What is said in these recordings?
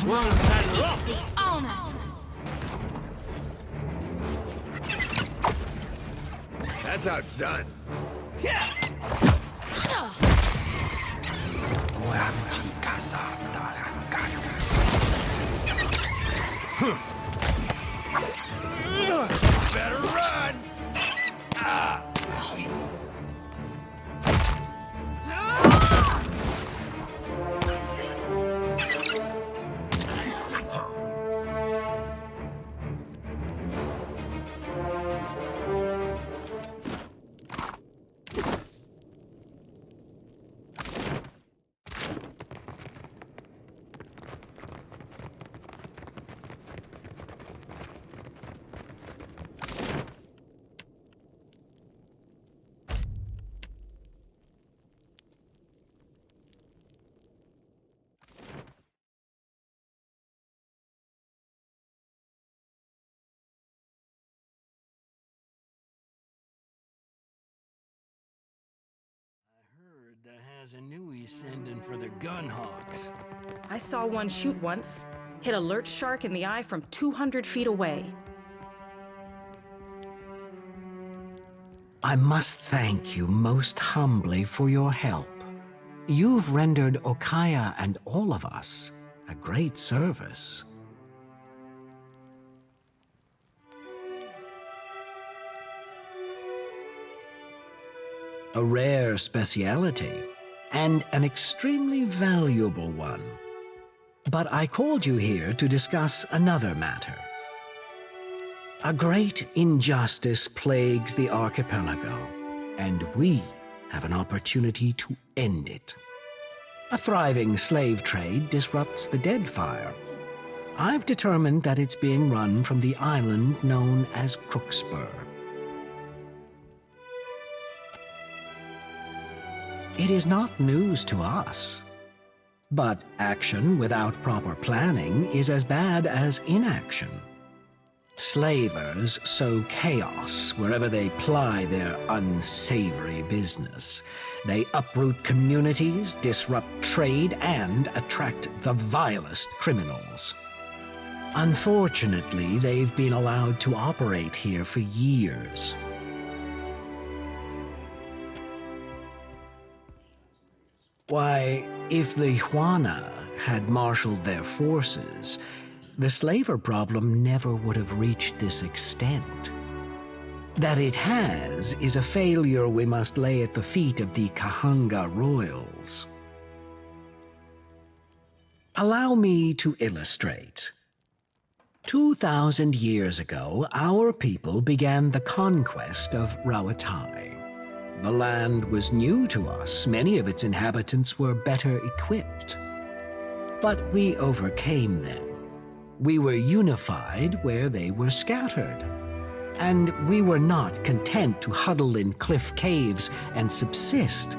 Easy on us. That's how it's done. Better run! That has a newie sending for the gunhawks. I saw one shoot once. Hit a lurch shark in the eye from 200 feet away. I must thank you most humbly for your help. You've rendered Okaya and all of us a great service. A rare speciality, and an extremely valuable one. But I called you here to discuss another matter. A great injustice plagues the archipelago, and we have an opportunity to end it. A thriving slave trade disrupts the Deadfire. I've determined that it's being run from the island known as Crookspur. It is not news to us. But action without proper planning is as bad as inaction. Slavers sow chaos wherever they ply their unsavory business. They uproot communities, disrupt trade, and attract the vilest criminals. Unfortunately, they've been allowed to operate here for years. Why, if the Juana had marshaled their forces, the slaver problem never would have reached this extent. That it has is a failure we must lay at the feet of the Kahanga royals. Allow me to illustrate. 2,000 years ago, our people began the conquest of Rawatai. The land was new to us. Many of its inhabitants were better equipped. But we overcame them. We were unified where they were scattered. And we were not content to huddle in cliff caves and subsist.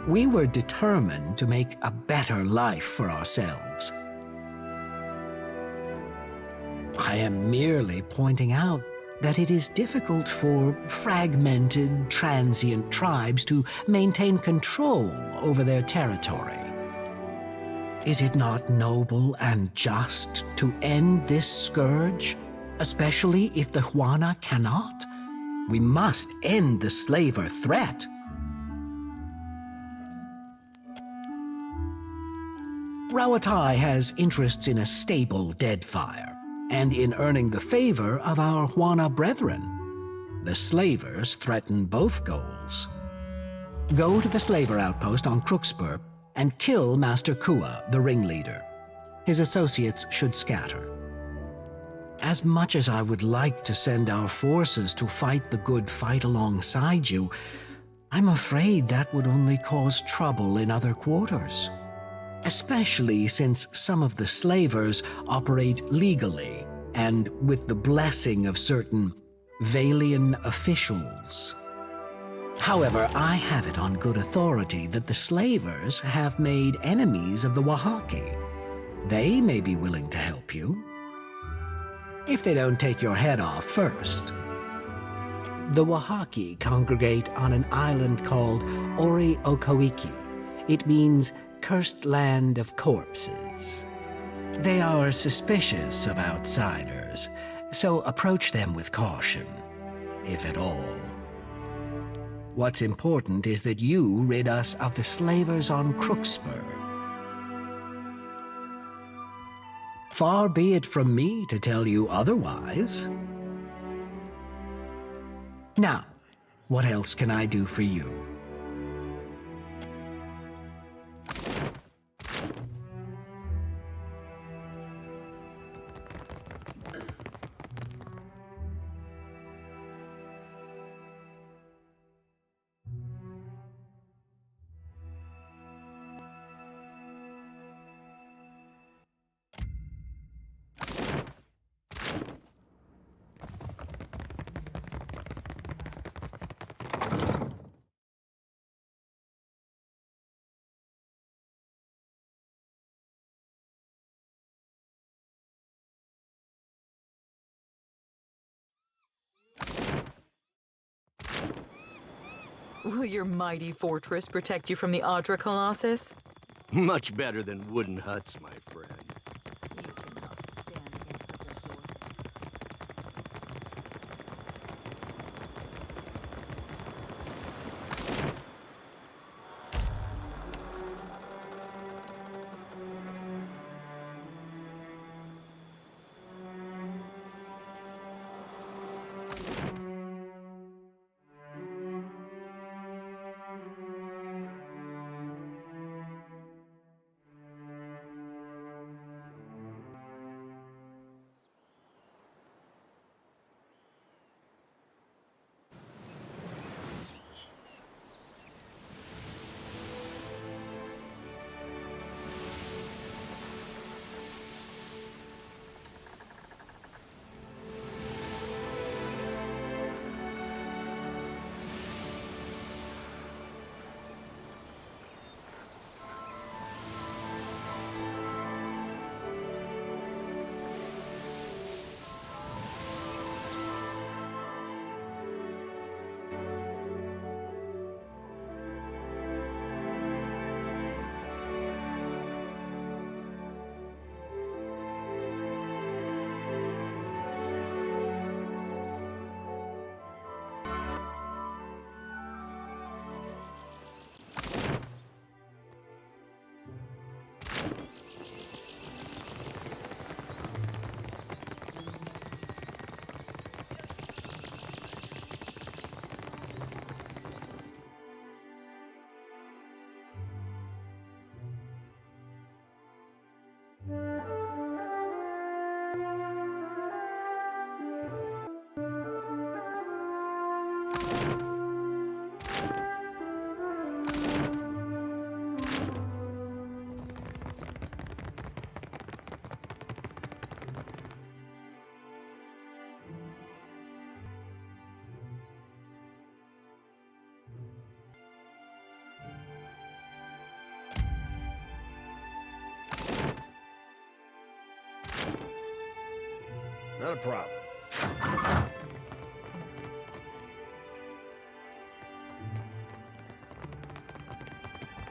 We were determined to make a better life for ourselves. I am merely pointing out that it is difficult for fragmented, transient tribes to maintain control over their territory. Is it not noble and just to end this scourge, especially if the Juana cannot? We must end the slaver threat. Rawatai has interests in a stable Deadfire, and in earning the favor of our Juana brethren. The slavers threaten both goals. Go to the slaver outpost on Crookspur and kill Master Kua, the ringleader. His associates should scatter. As much as I would like to send our forces to fight the good fight alongside you, I'm afraid that would only cause trouble in other quarters. Especially since some of the slavers operate legally and with the blessing of certain Valian officials. However, I have it on good authority that the slavers have made enemies of the Wahaki. They may be willing to help you, if they don't take your head off first. The Wahaki congregate on an island called Ori-Okoiki. It means cursed land of corpses. They are suspicious of outsiders, so approach them with caution, if at all. What's important is that you rid us of the slavers on Crookspur. Far be it from me to tell you otherwise. Now, what else can I do for you? Will your mighty fortress protect you from the Audra Colossus? Much better than wooden huts, my friend. Not a problem.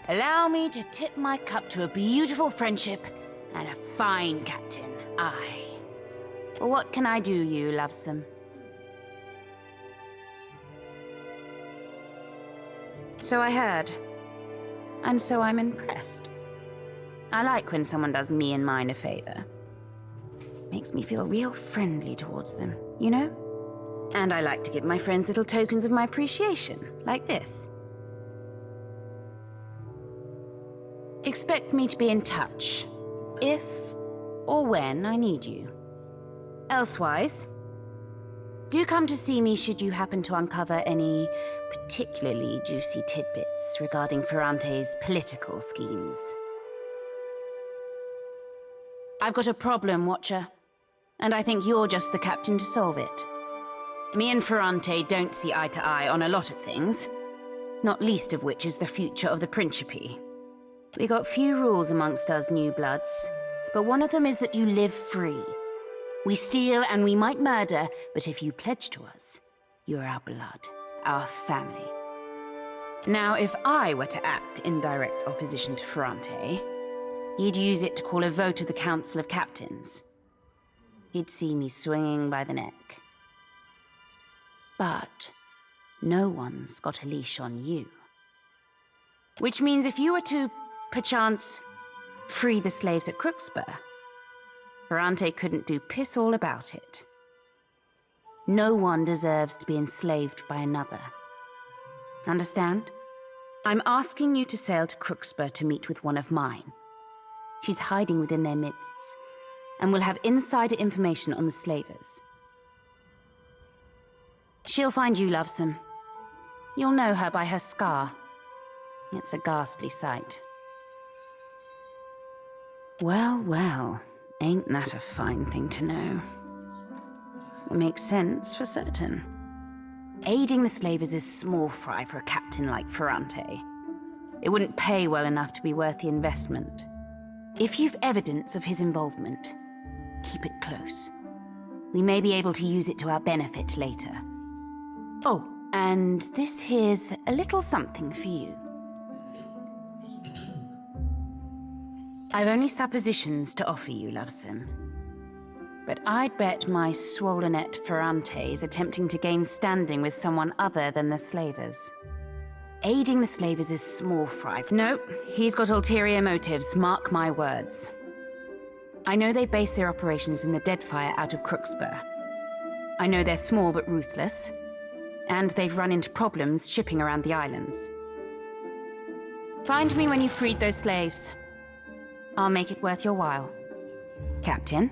Allow me to tip my cup to a beautiful friendship and a fine captain. Aye. Well, what can I do, you lovesome? So I heard. And so I'm impressed. I like when someone does me and mine a favor. Makes me feel real friendly towards them, you know? And I like to give my friends little tokens of my appreciation, like this. Expect me to be in touch, if or when I need you. Elsewise, do come to see me should you happen to uncover any particularly juicy tidbits regarding Ferrante's political schemes. I've got a problem, Watcher, and I think you're just the captain to solve it. Me and Ferrante don't see eye to eye on a lot of things, not least of which is the future of the Principe. We got few rules amongst us new bloods, but one of them is that you live free. We steal and we might murder, but if you pledge to us, you're our blood, our family. Now, if I were to act in direct opposition to Ferrante, He'd use it to call a vote of the Council of Captains. He'd see me swinging by the neck. But no one's got a leash on you. Which means if you were to, perchance, free the slaves at Crooksburg, Ferrante couldn't do piss all about it. No one deserves to be enslaved by another. Understand? I'm asking you to sail to Crooksburg to meet with one of mine. She's hiding within their midst, and will have insider information on the slavers. She'll find you, Lovesome. You'll know her by her scar. It's a ghastly sight. Well, well, ain't that a fine thing to know? It makes sense for certain. Aiding the slavers is small fry for a captain like Ferrante. It wouldn't pay well enough to be worth the investment. If you've evidence of his involvement, keep it close. We may be able to use it to our benefit later. Oh, and this here's a little something for you. I've only suppositions to offer you, Lovesome. But I'd bet my swollenette Ferrante is attempting to gain standing with someone other than the slavers. Aiding the slavers is small fry. No, he's got ulterior motives, mark my words. I know they base their operations in the Deadfire out of Crooksburg. I know they're small but ruthless, and they've run into problems shipping around the islands. Find me when you've freed those slaves. I'll make it worth your while. Captain?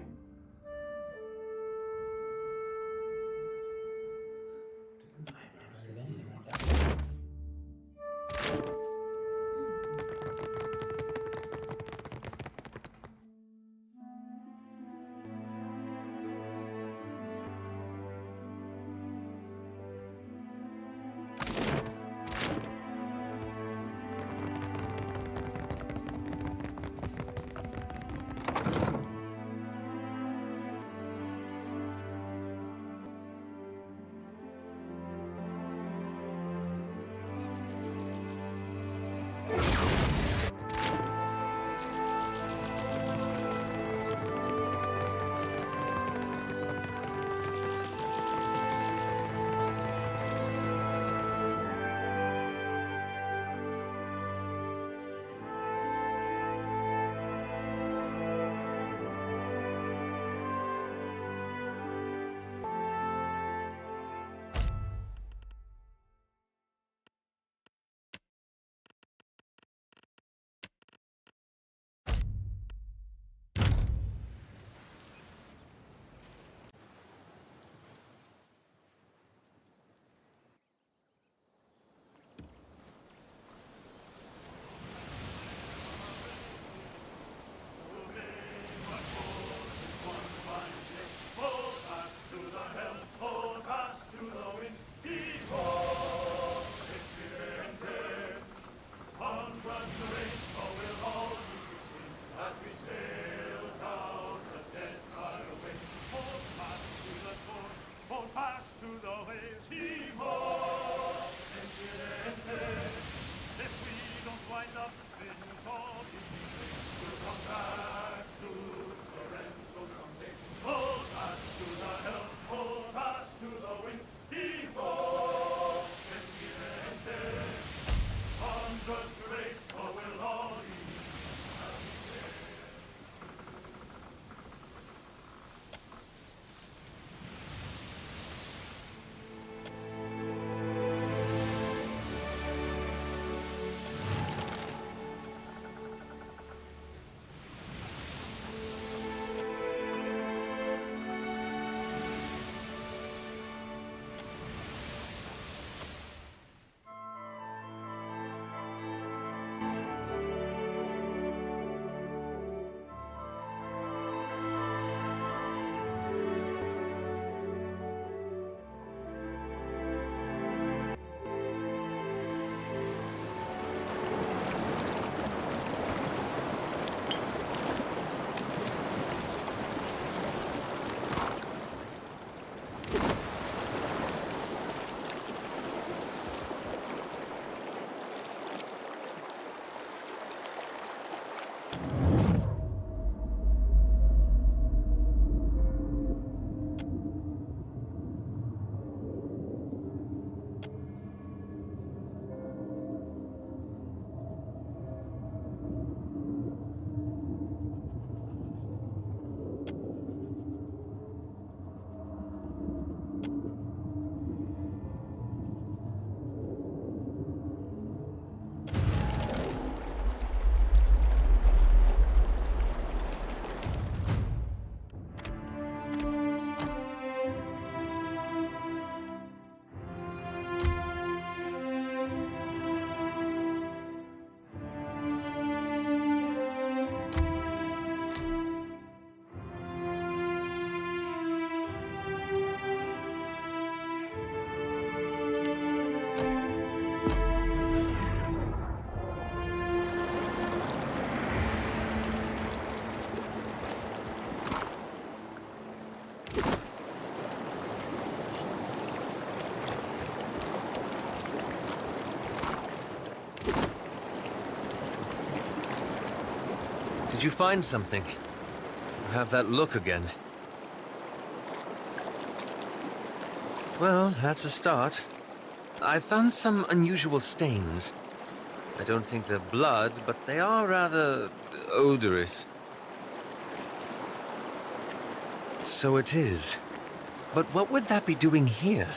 Did you find something? You have that look again. Well, that's a start. I found some unusual stains. I don't think they're blood, but they are rather odorous. So it is. But what would that be doing here?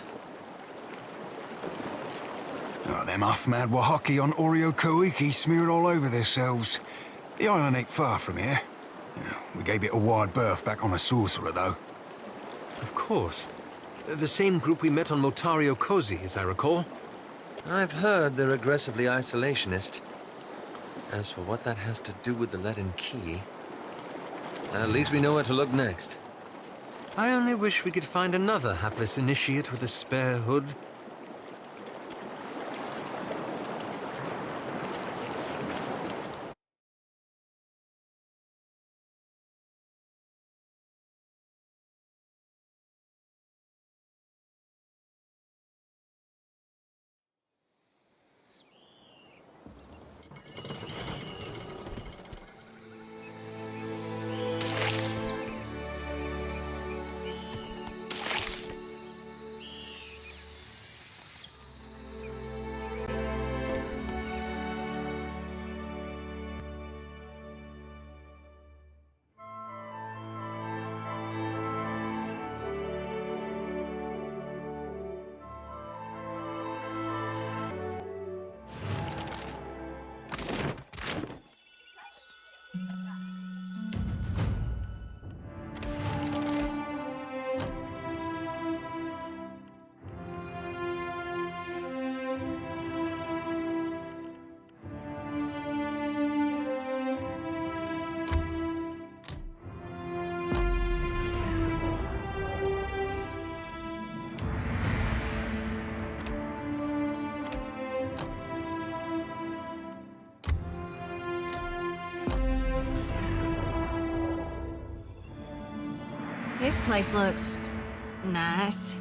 Oh, them half-mad Wahaki on Oreo Koiki smeared all over themselves. The island ain't far from here. Yeah, we gave it a wide berth back on a sorcerer, though. Of course. The same group we met on Motario Cozy, as I recall. I've heard they're aggressively isolationist. As for what that has to do with the leaden key, at least we know where to look next. I only wish we could find another hapless initiate with a spare hood. This place looks nice.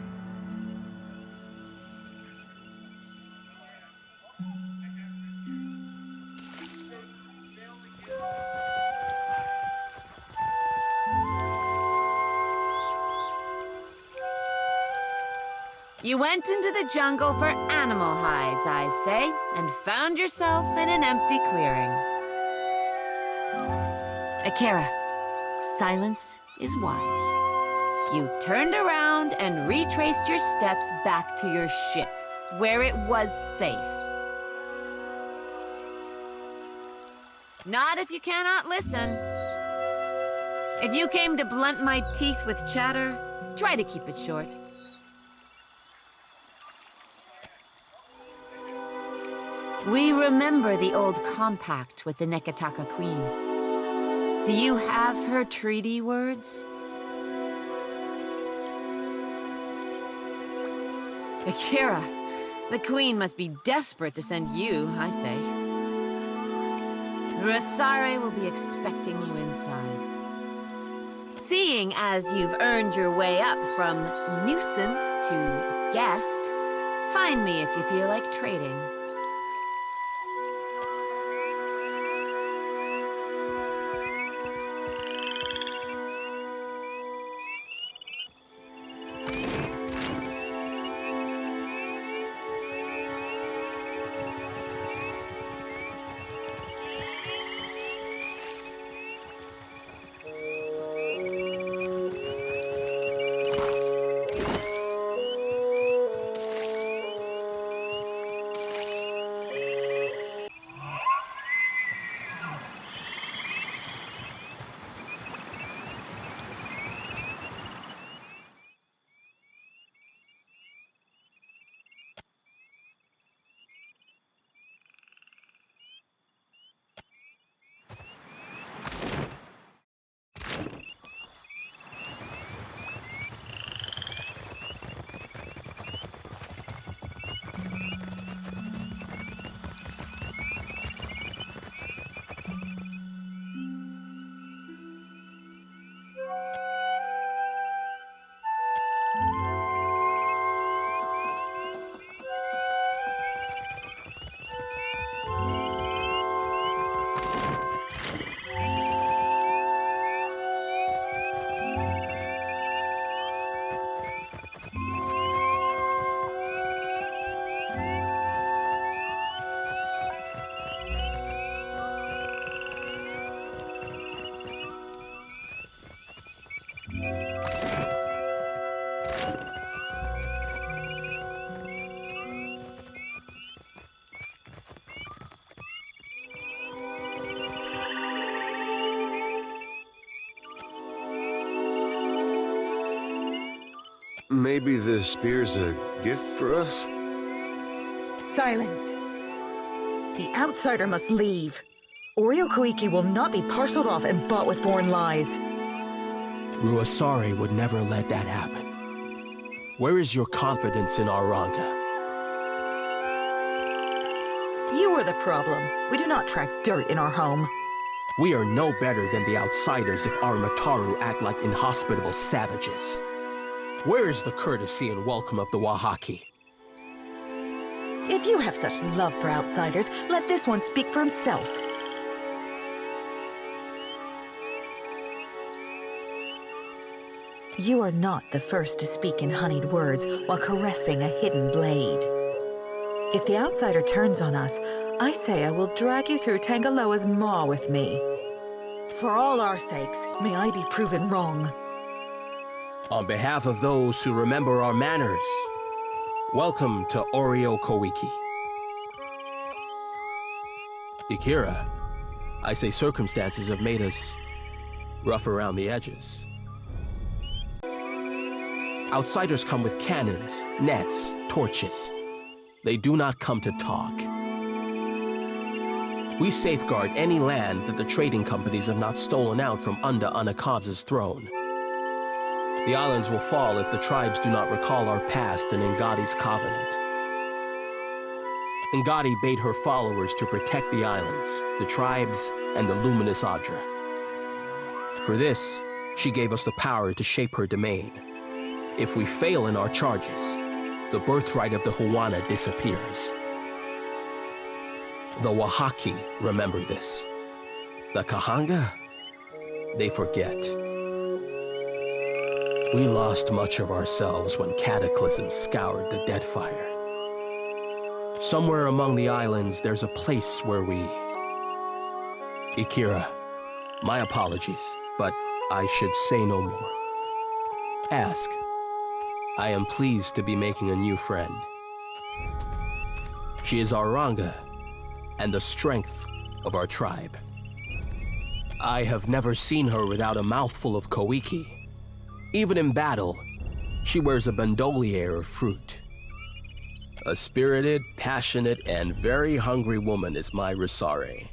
You went into the jungle for animal hides, I say, and found yourself in an empty clearing. Akira, silence is wise. You turned around and retraced your steps back to your ship, where it was safe. Not if you cannot listen. If you came to blunt my teeth with chatter, try to keep it short. We remember the old compact with the Nekataka Queen. Do you have her treaty words? Akira, the Queen must be desperate to send you, I say. Rasare will be expecting you inside. Seeing as you've earned your way up from nuisance to guest, find me if you feel like trading. Maybe the spear's a gift for us? Silence. The outsider must leave. Oreo Koiki will not be parceled off and bought with foreign lies. Ruasari would never let that happen. Where is your confidence in Aranga? You are the problem. We do not track dirt in our home. We are no better than the outsiders if our Mataru act like inhospitable savages. Where is the courtesy and welcome of the Wahaki? If you have such love for outsiders, let this one speak for himself. You are not the first to speak in honeyed words while caressing a hidden blade. If the outsider turns on us, I say I will drag you through Tangaloa's maw with me. For all our sakes, may I be proven wrong. On behalf of those who remember our manners, welcome to Oreo Koiki. Ikira, I say circumstances have made us rough around the edges. Outsiders come with cannons, nets, torches. They do not come to talk. We safeguard any land that the trading companies have not stolen out from under Anakaza's throne. The islands will fall if the tribes do not recall our past and Ngadi's covenant. Ngadi bade her followers to protect the islands, the tribes, and the luminous Adra. For this, she gave us the power to shape her domain. If we fail in our charges, the birthright of the Huana disappears. The Wahaki remember this. The Kahanga, they forget. We lost much of ourselves when Cataclysm scoured the Deadfire. Somewhere among the islands, there's a place where we... Ikira, my apologies, but I should say no more. Ask. I am pleased to be making a new friend. She is our Ranga, and the strength of our tribe. I have never seen her without a mouthful of Koiki. Even in battle, she wears a bandolier of fruit. A spirited, passionate, and very hungry woman is my Risare.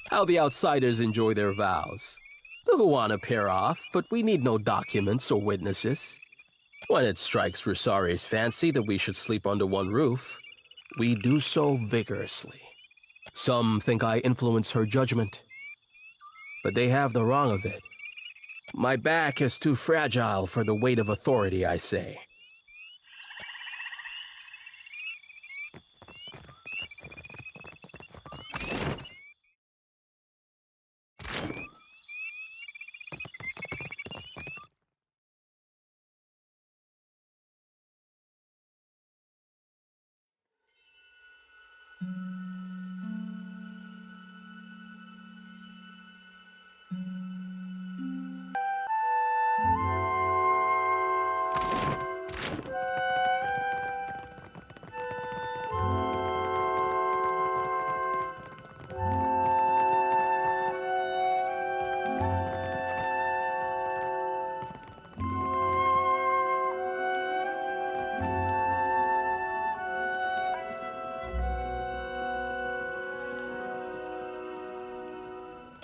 How the outsiders enjoy their vows. The Huana pair off, but we need no documents or witnesses. When it strikes Risare's fancy that we should sleep under one roof, we do so vigorously. Some think I influence her judgment, but they have the wrong of it. My back is too fragile for the weight of authority, I say.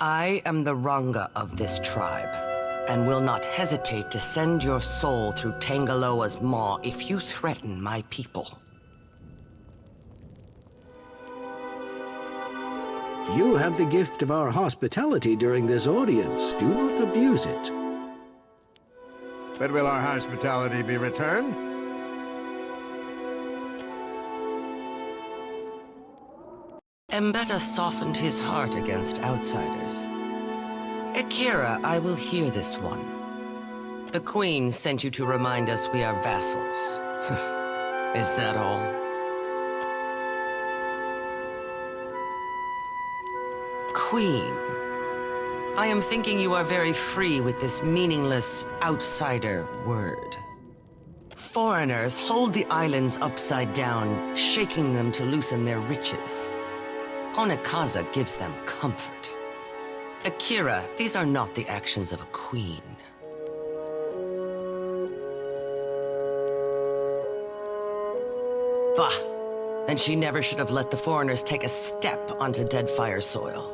I am the Ranga of this tribe, and will not hesitate to send your soul through Tangaloa's maw if you threaten my people. You have the gift of our hospitality during this audience. Do not abuse it. But will our hospitality be returned? Mbeta softened his heart against outsiders. Akira, I will hear this one. The Queen sent you to remind us we are vassals. Is that all? Queen, I am thinking you are very free with this meaningless outsider word. Foreigners hold the islands upside down, shaking them to loosen their riches. Onakaza gives them comfort. Akira, these are not the actions of a queen. Bah! Then she never should have let the foreigners take a step onto Deadfire soil.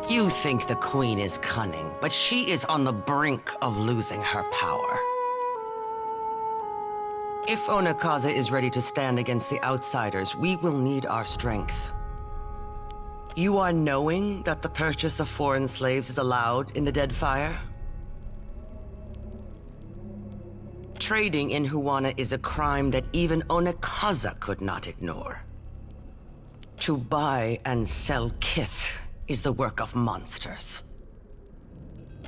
You think the Queen is cunning, but she is on the brink of losing her power. If Onakaza is ready to stand against the outsiders, we will need our strength. You are knowing that the purchase of foreign slaves is allowed in the Deadfire? Trading in Huana is a crime that even Onakaza could not ignore. To buy and sell kith is the work of monsters.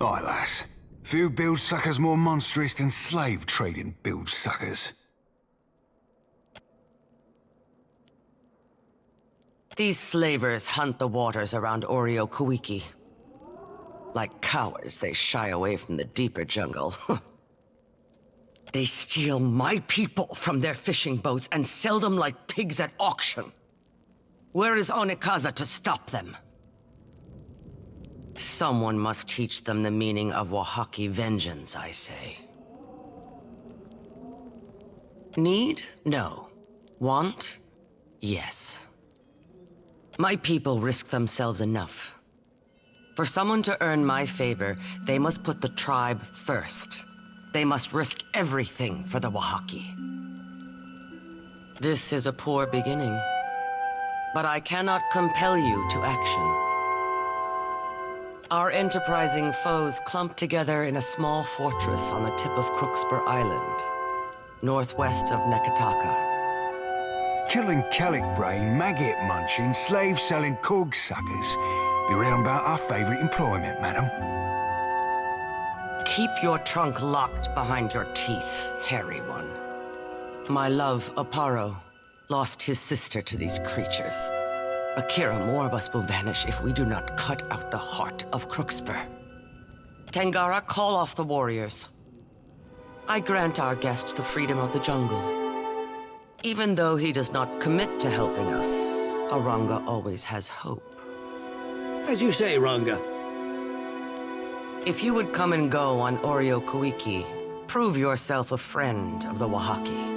Aye, lass. Few bilge suckers more monstrous than slave trading bilge suckers. These slavers hunt the waters around Oreo Kuiki. Like cowards, they shy away from the deeper jungle. They steal my people from their fishing boats and sell them like pigs at auction. Where is Onakaza to stop them? Someone must teach them the meaning of Wahaki vengeance, I say. Need? No. Want? Yes. My people risk themselves enough. For someone to earn my favor, they must put the tribe first. They must risk everything for the Wahaki. This is a poor beginning, but I cannot compel you to action. Our enterprising foes clump together in a small fortress on the tip of Crookspur Island, northwest of Nekataka. Killing Kellic brain, maggot munching, slave selling cog suckers be round about our favourite employment, madam. Keep your trunk locked behind your teeth, hairy one. My love, Aparo, lost his sister to these creatures. Akira, more of us will vanish if we do not cut out the heart of Crookspur. Tangara, call off the warriors. I grant our guest the freedom of the jungle. Even though he does not commit to helping us, Aranga always has hope. As you say, Ranga. If you would come and go on Oreo Kuiki, prove yourself a friend of the Wahaki.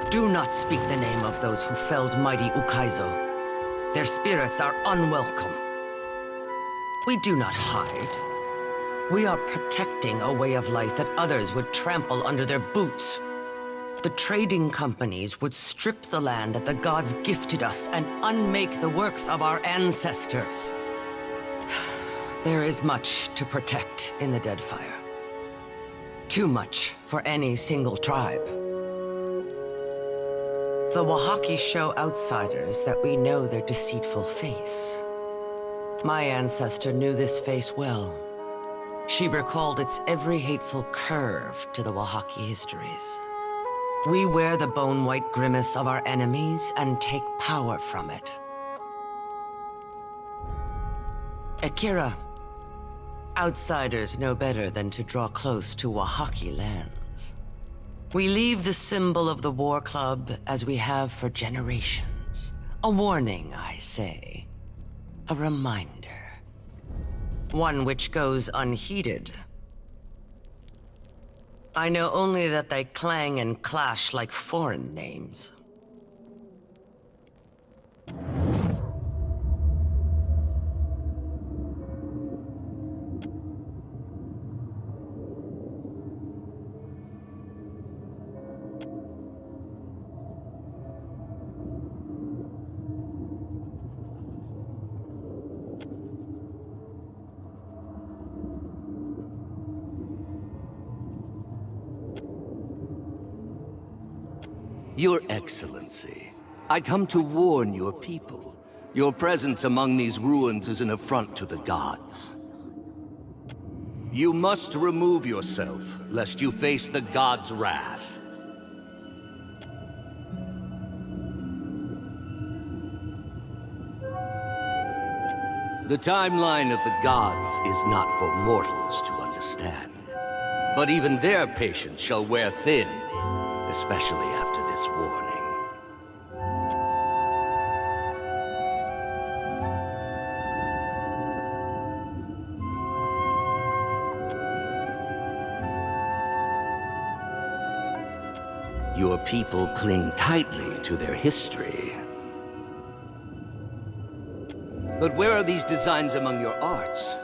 Do not speak the name of those who felled mighty Ukaizo. Their spirits are unwelcome. We do not hide. We are protecting a way of life that others would trample under their boots. The trading companies would strip the land that the gods gifted us and unmake the works of our ancestors. There is much to protect in the Deadfire. Too much for any single tribe. The Wahaki show outsiders that we know their deceitful face. My ancestor knew this face well. She recalled its every hateful curve to the Wahaki histories. We wear the bone-white grimace of our enemies and take power from it. Akira, outsiders know better than to draw close to Wahaki lands. We leave the symbol of the War Club as we have for generations. A warning, I say. A reminder. One which goes unheeded. I know only that they clang and clash like foreign names. Your Excellency, I come to warn your people. Your presence among these ruins is an affront to the gods. You must remove yourself, lest you face the gods' wrath. The timeline of the gods is not for mortals to understand. But even their patience shall wear thin, especially after this warning. Your people cling tightly to their history. But where are these designs among your arts?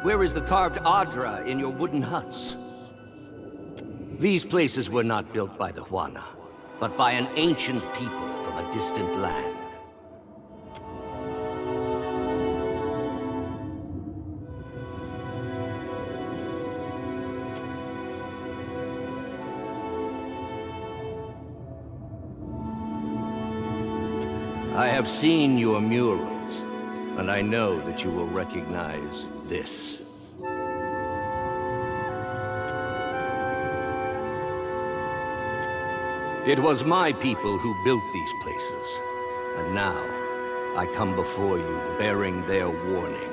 Where is the carved Adra in your wooden huts? These places were not built by the Huana, but by an ancient people from a distant land. I have seen your murals, and I know that you will recognize this. It was my people who built these places, and now I come before you bearing their warning.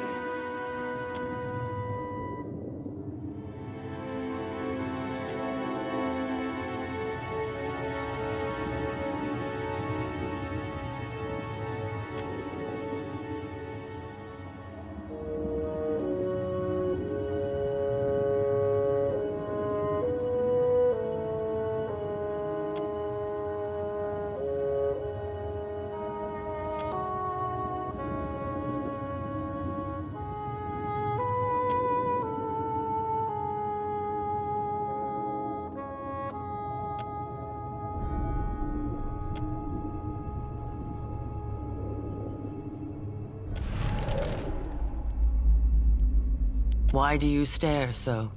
Why do you stare so?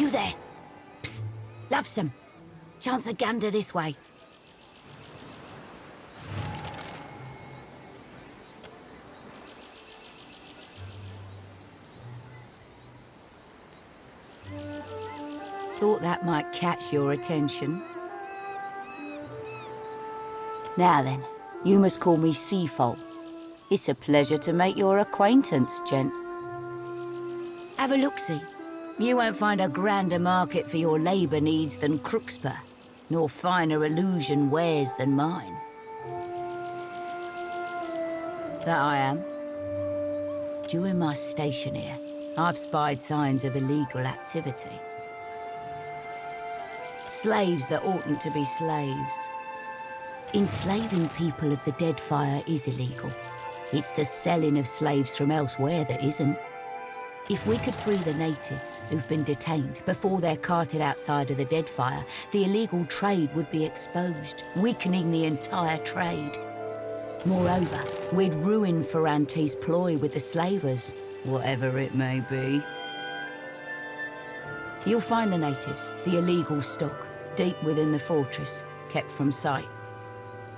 You there? Psst, lovesome. Chance a gander this way. Thought that might catch your attention. Now then, you must call me Seafoal. It's a pleasure to make your acquaintance, gent. Have a look-see. You won't find a grander market for your labour needs than Crooksburg, nor finer illusion wares than mine. That I am. During my station here, I've spied signs of illegal activity. Slaves that oughtn't to be slaves. Enslaving people of the Deadfire is illegal. It's the selling of slaves from elsewhere that isn't. If we could free the natives who've been detained before they're carted outside of the Deadfire, the illegal trade would be exposed, weakening the entire trade. Moreover, we'd ruin Ferrante's ploy with the slavers, whatever it may be. You'll find the natives, the illegal stock, deep within the fortress, kept from sight.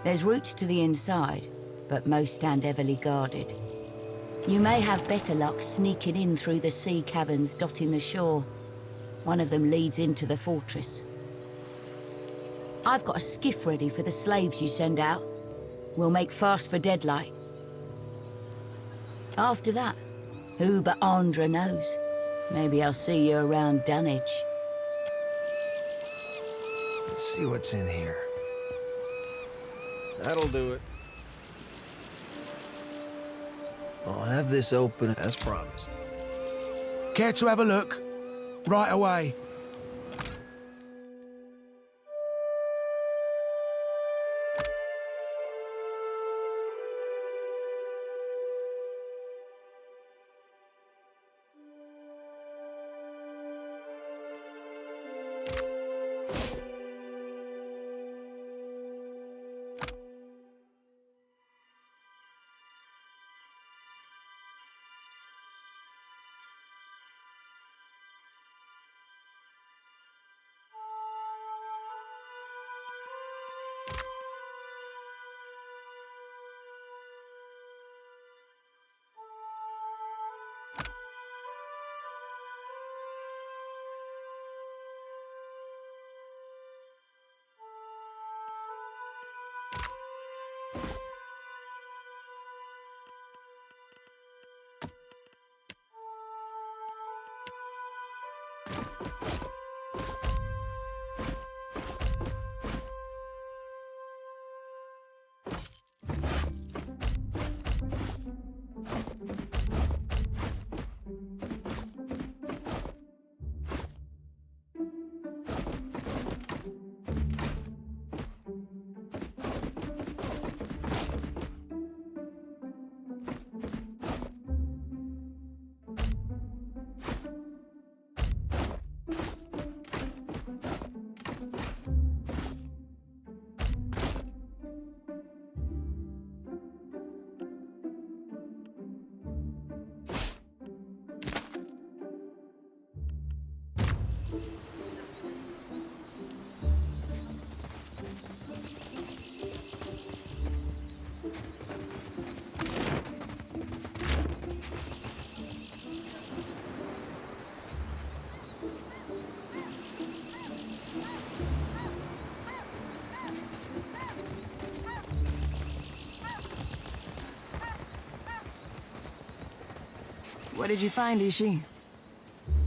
There's routes to the inside, but most stand heavily guarded. You may have better luck sneaking in through the sea caverns dotting the shore. One of them leads into the fortress. I've got a skiff ready for the slaves you send out. We'll make fast for Deadlight. After that, who but Andra knows? Maybe I'll see you around Dunwich. Let's see what's in here. That'll do it. I'll have this open as promised. Care to have a look? Right away. What did you find, Ishi?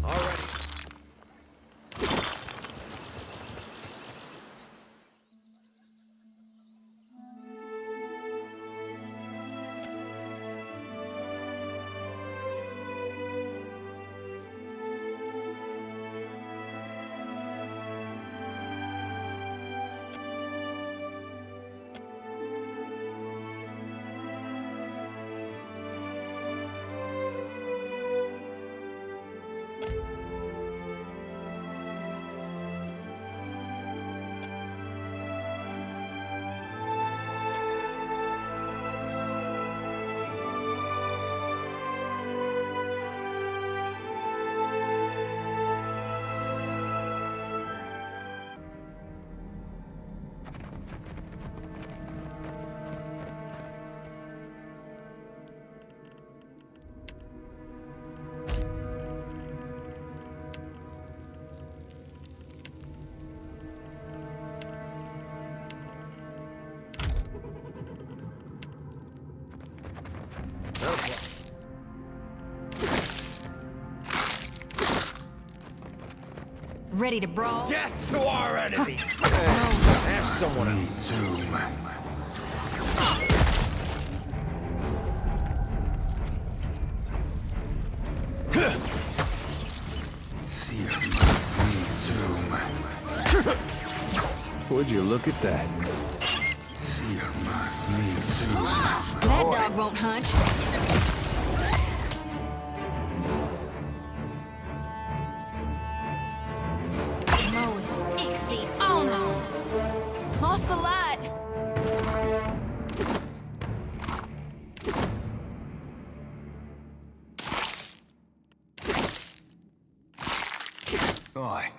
Already. Ready to brawl? Death to our enemies! Ask someone else. Would you look at that? That dog won't hunt. Oh no! Lost the light! Aye.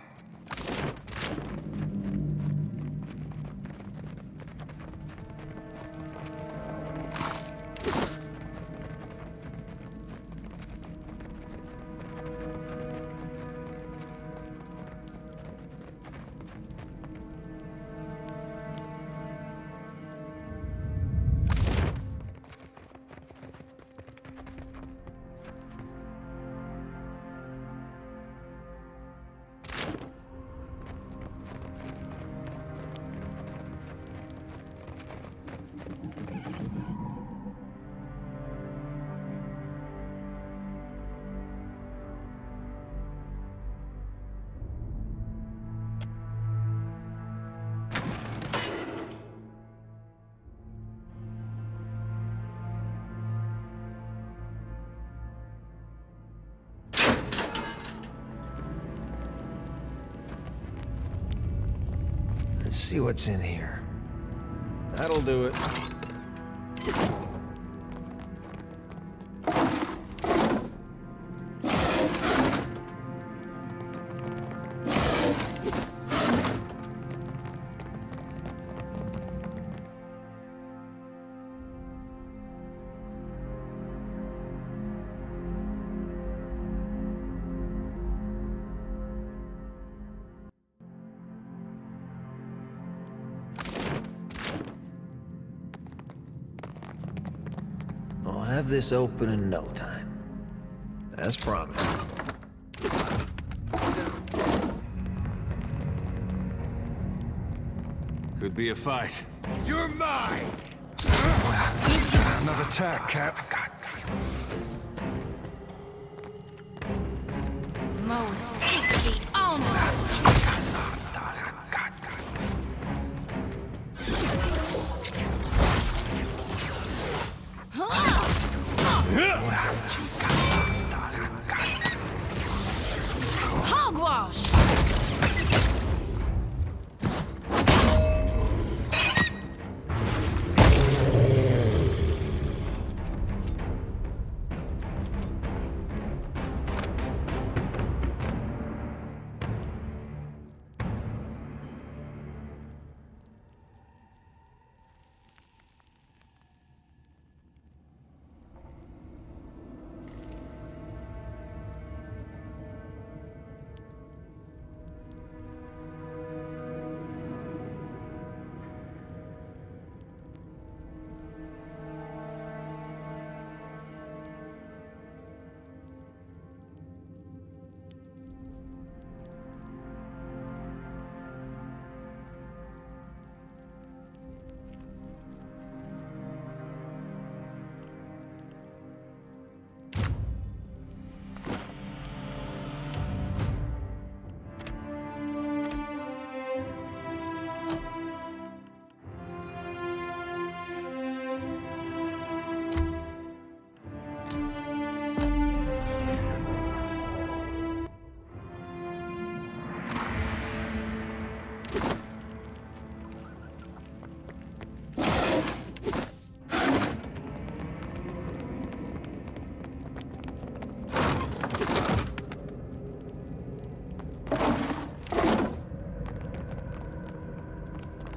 Let's see what's in here. That'll do it. I'll have this open in no time. As promised. Could be a fight. You're mine! Another attack, Cap. Oh no! Hogwash!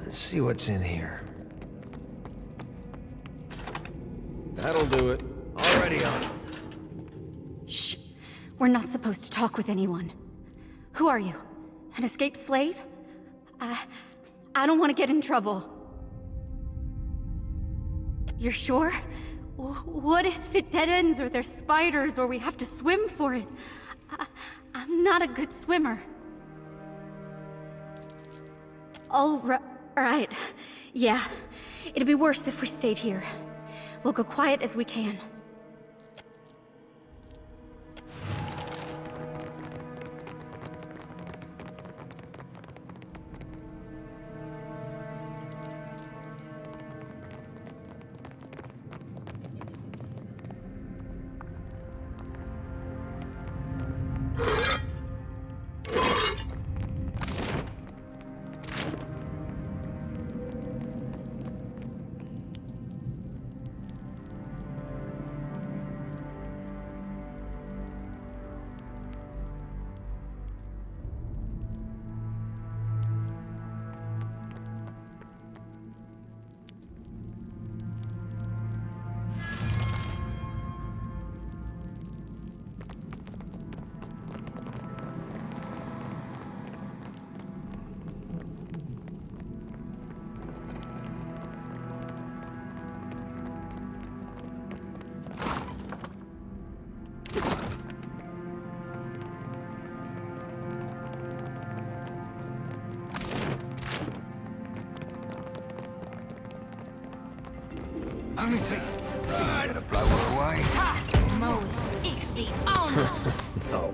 Let's see what's in here. That'll do it. Already on it. Shh. We're not supposed to talk with anyone. Who are you? An escaped slave? I don't want to get in trouble. You're sure? What if it dead ends, or there's spiders, or we have to swim for it? I'm not a good swimmer. All right. Yeah. It'd be worse if we stayed here. We'll go quiet as we can. Only takes to blow her away. Ha! Moe, Ixie, on! Oh.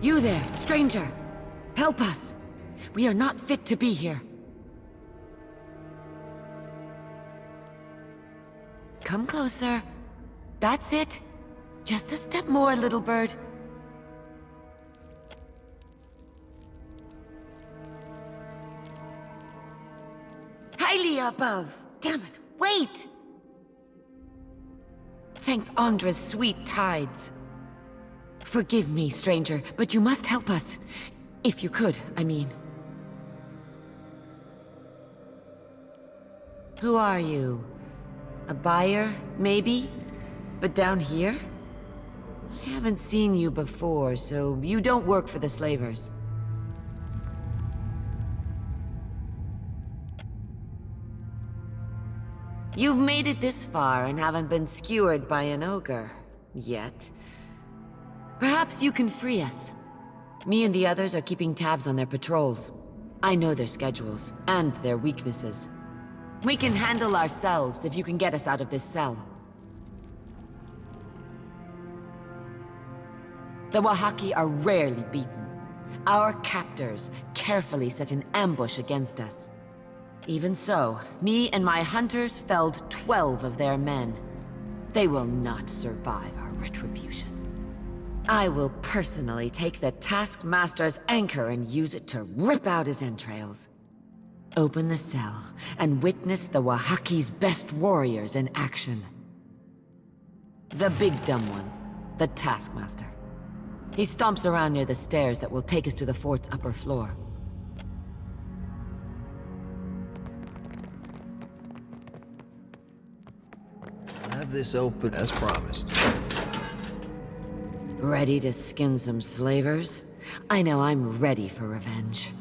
You there, stranger! Help us! We are not fit to be here. Come closer. That's it. Just a step more, little bird. Highly above! Damn it, wait! Thank Andra's sweet tides. Forgive me, stranger, but you must help us. If you could, I mean. Who are you? A buyer, maybe? But down here? I haven't seen you before, so you don't work for the slavers. You've made it this far and haven't been skewered by an ogre. Yet. Perhaps you can free us. Me and the others are keeping tabs on their patrols. I know their schedules, and their weaknesses. We can handle ourselves if you can get us out of this cell. The Wahaki are rarely beaten. Our captors carefully set an ambush against us. Even so, me and my hunters felled 12 of their men. They will not survive our retribution. I will personally take the Taskmaster's anchor and use it to rip out his entrails. Open the cell and witness the Wahaki's best warriors in action. The big dumb one, the Taskmaster. He stomps around near the stairs that will take us to the fort's upper floor. I'll have this open as promised. Ready to skin some slavers? I know I'm ready for revenge.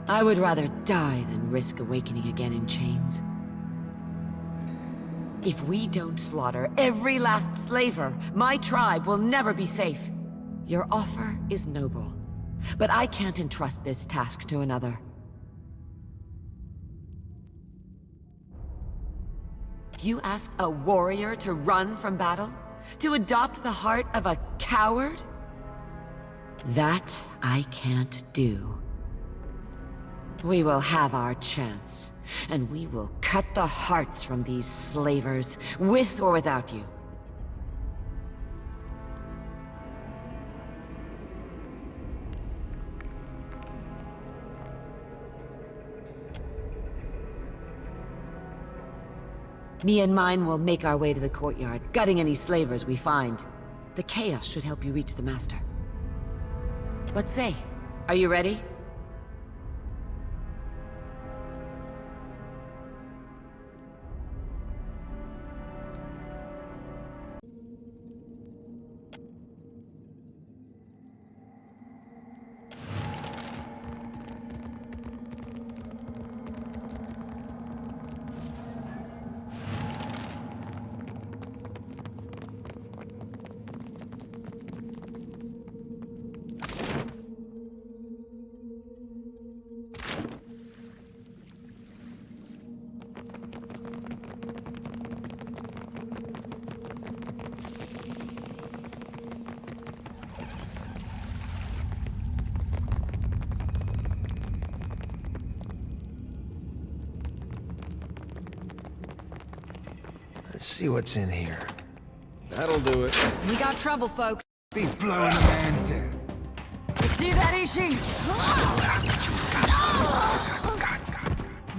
I would rather die than risk awakening again in chains. If we don't slaughter every last slaver, my tribe will never be safe. Your offer is noble, but I can't entrust this task to another. You ask a warrior to run from battle? To adopt the heart of a coward? That I can't do. We will have our chance, and we will cut the hearts from these slavers, with or without you. Me and mine will make our way to the courtyard, gutting any slavers we find. The chaos should help you reach the Master. What say? Are you ready? Let's see what's in here. That'll do it. We got trouble, folks. Be blowing a man down. You see that, Ishi?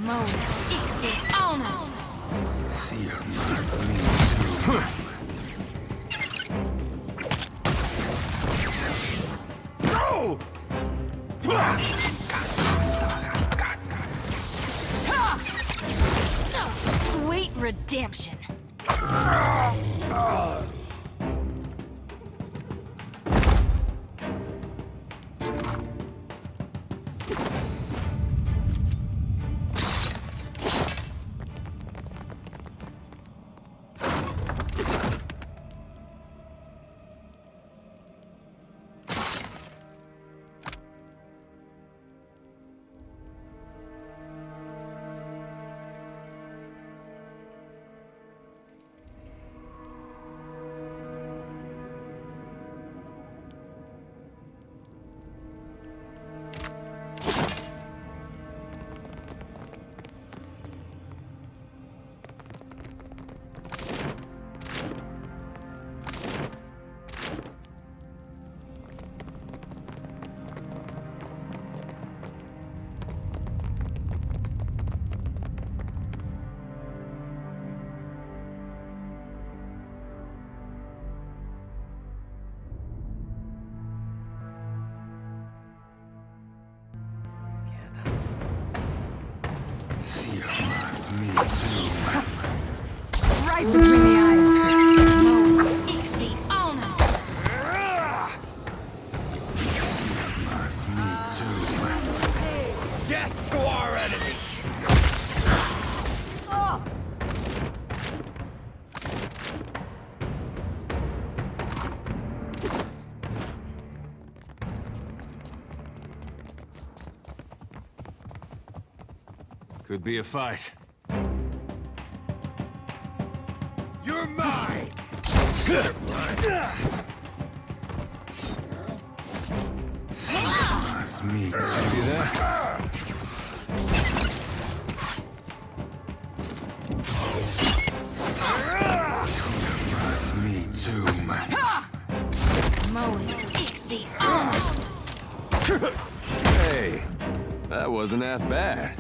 Mo, Ixi, Ona. See her must mean Sweet redemption. Right between the eyes. Mo, Ixi, Ona. must me too. Death to our enemies! Could be a fight. You're mine! Must me too. See that? Must me too. Mo, Ixi, Ona. Hey, that wasn't half bad.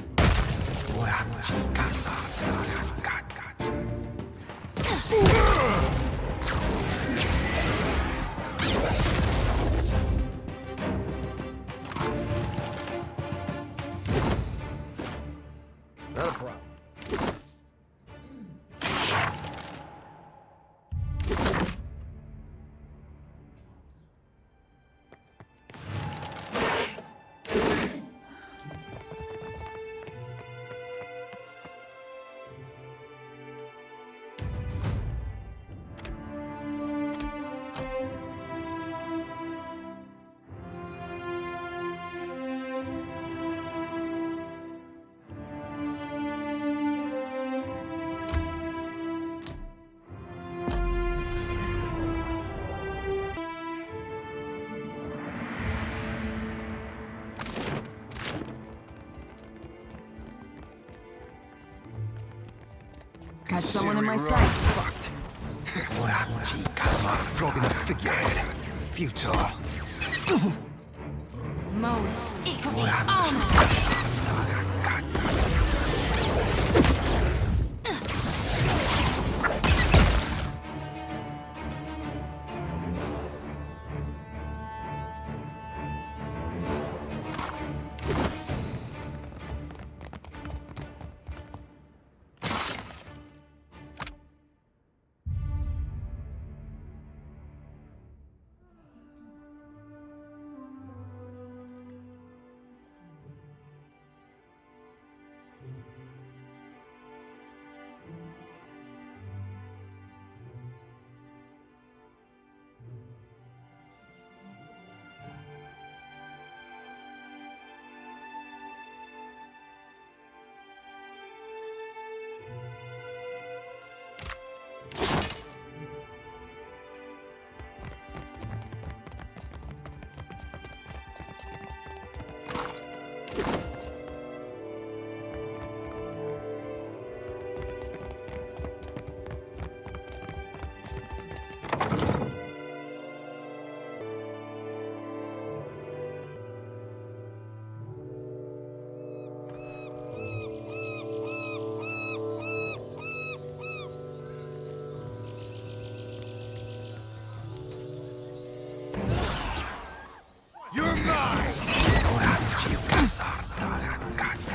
Not a problem. Had someone in my sight. Fucked. Like flogging the figurehead. Futile. Moe, Ixie,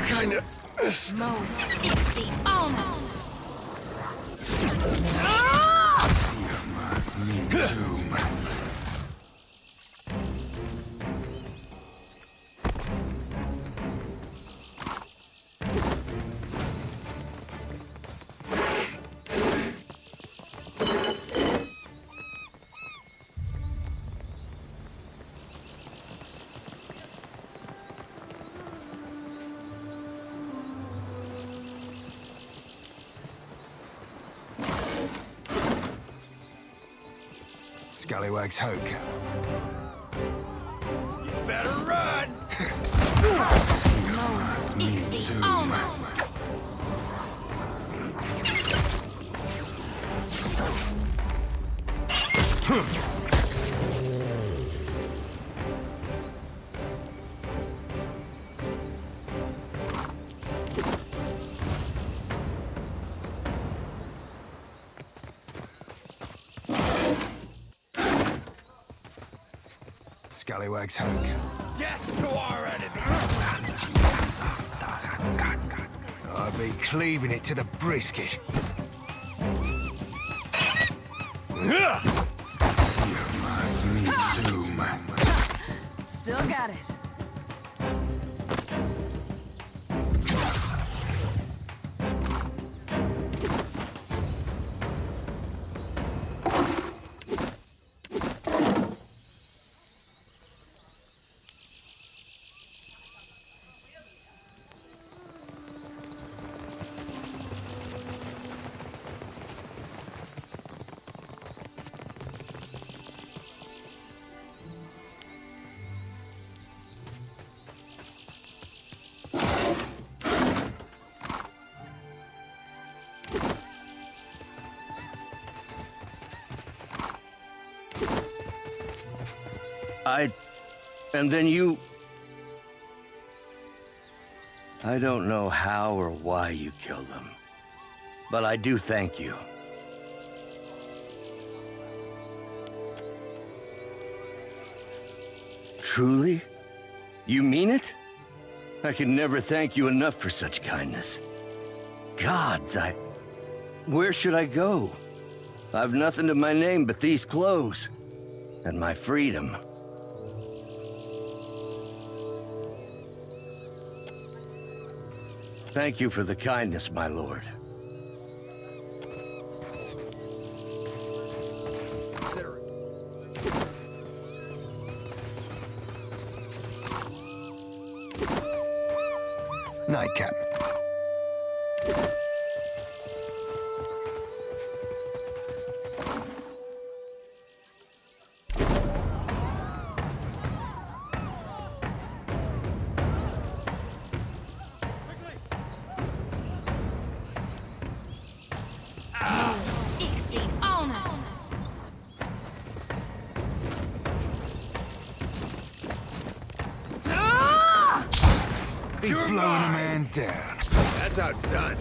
Kinda. Moe, Ixie, Scallywag's hoke. You better run! Moe, Ixie, Scallywag's hoke. Death to our enemy! I'll be cleaving it to the brisket. Still got it. And then you... I don't know how or why you killed them, but I do thank you. Truly? You mean it? I can never thank you enough for such kindness. Gods, where should I go? I've nothing to my name but these clothes, and my freedom. Thank you for the kindness, my lord. Night, Captain. Be blowing a man down. That's how it's done.